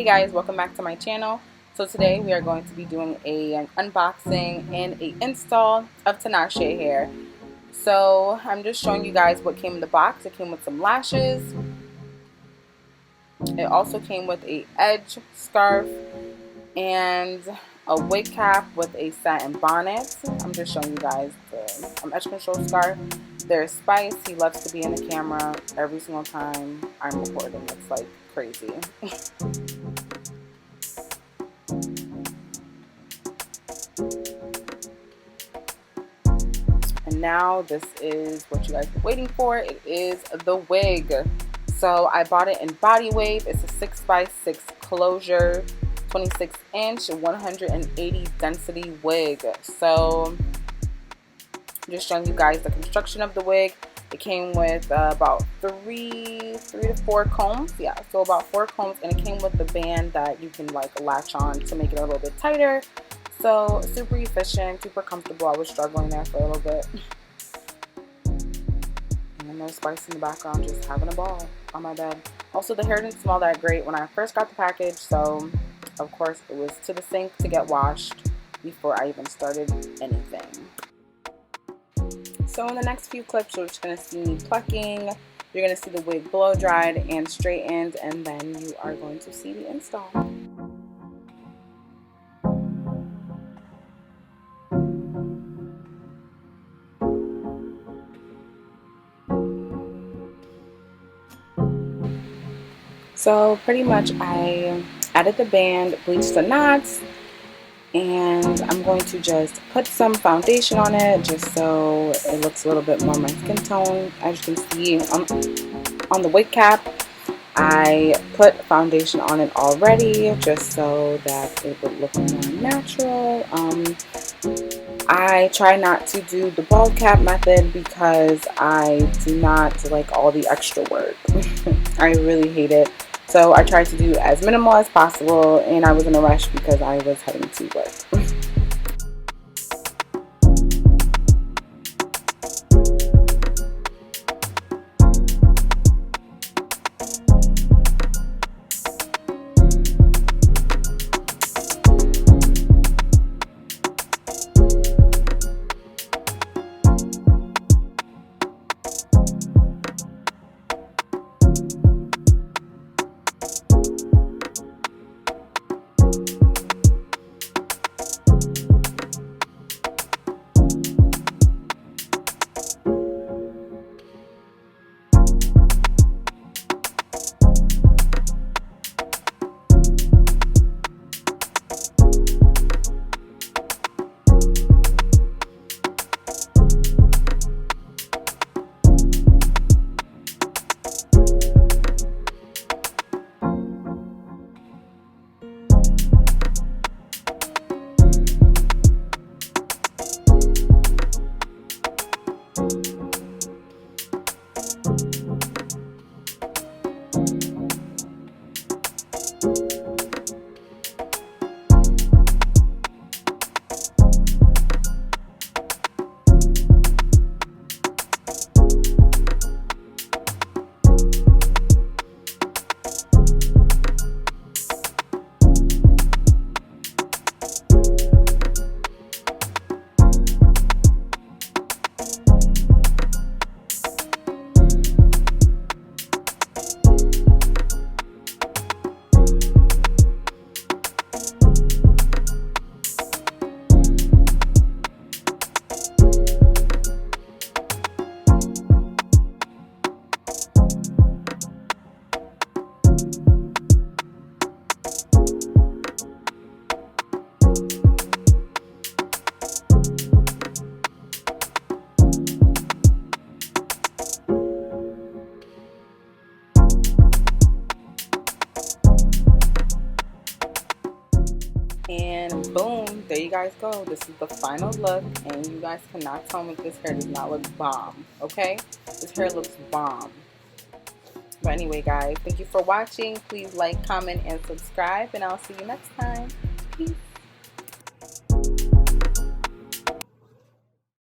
Hey guys, welcome back to my channel. So today we are going to be doing an unboxing and a install of Tinashe hair. So I'm just showing you guys what came in the box. It came with some lashes. It also came with a edge scarf and a wig cap with a satin bonnet. I'm just showing you guys the edge control scarf. There's Spice. He loves to be in the camera every single time I'm recording. It's like crazy. And now this is what you guys been waiting for. It is the wig. So I bought it in Body Wave. It's a 6x6 closure, 26-inch, 180 density wig. So I'm just showing you guys the construction of the wig. It came with about three to four combs. Yeah, so about 4 combs, and it came with the band that you can like latch on to make it a little bit tighter. So super efficient, super comfortable. I was struggling there for a little bit. And then there's Spice in the background just having a ball on my bed. Also, the hair didn't smell that great when I first got the package, so of course it was to the sink to get washed before I even started anything. So in the next few clips, you're just going to see me plucking. You're going to see the wig blow dried and straightened, and then you are going to see the install. So pretty much I added the band, bleached the knots, and I'm going to just put some foundation on it just so it looks a little bit more my skin tone. As you can see on the wig cap, I put foundation on it already just so that it would look more natural. I try not to do the bald cap method because I do not like all the extra work. I really hate it. So I tried to do as minimal as possible, and I was in a rush because I was heading to work. And boom, there you guys go. This is the final look, and you guys cannot tell me this hair does not look bomb, okay? This hair looks bomb. But anyway, guys, thank you for watching. Please like, comment, and subscribe, and I'll see you next time. Peace.